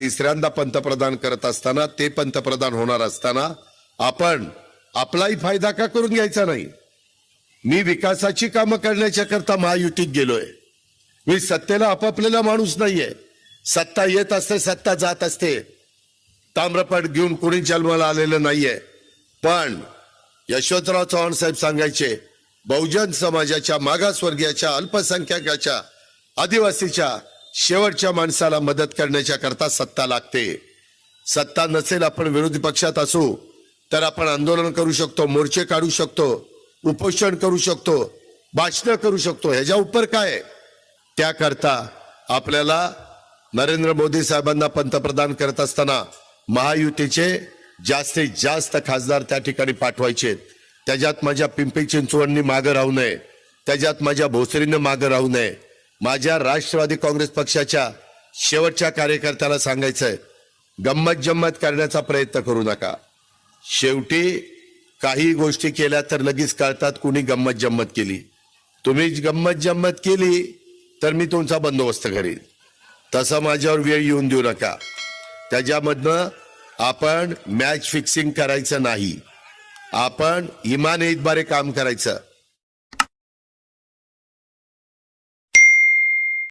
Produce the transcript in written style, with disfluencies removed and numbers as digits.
तिसऱ्यांदा पंतप्रधान करत असताना, ते पंतप्रधान होणार असताना आपण आपलाही फायदा का करून घ्यायचा नाही? मी विकासाची कामं करण्याच्या करता महायुतीत गेलोय. मी सत्तेला आपापलेला माणूस नाहीये. सत्ता येत असते, सत्ता जात असते. ताम्रपट घेऊन कोणी जन्माला आलेलं नाहीये. पण यशवंतराव चव्हाण साहेब सांगायचे, बहुजन समाजाच्या, मागासवर्गीयाच्या, अल्पसंख्याकाच्या, आदिवासीच्या शेवटच्या माणसाला मदत करण्याच्या करता सत्ता लागते. सत्ता नसेल, आपण विरोधी पक्षात असू तर आपण आंदोलन करू शकतो, मोर्चे काढू शकतो, उपोषण करू शकतो, भाषण करू शकतो. ह्याच्या उपर काय? त्याकरता आपल्याला नरेंद्र मोदी साहेबांना पंतप्रधान करत असताना महायुतीचे जास्तीत जास्त खासदार त्या ठिकाणी पाठवायचे. त्याच्यात माझ्या पिंपरी चिंचवडनी मागं राहू नये, त्याच्यात माझ्या भोसरीनं मागं राहू नये. माझ्या राष्ट्रवादी काँग्रेस पक्षाच्या शेवटच्या कार्यकर्त्याला सांगायचंय, गंमत जम्मत करण्याचा प्रयत्न करू नका. शेवटी काही गोष्टी केल्या तर लगेच कळतात कुणी गंमत जम्मत केली. तुम्ही गंमत जम्मत केली तर मी तुमचा बंदोबस्त करीन. तसं माझ्यावर वेळ येऊन देऊ नका. त्याच्यामधनं आपण मॅच फिक्सिंग करायचं नाही. आपण इमानइतबारे काम करायचं.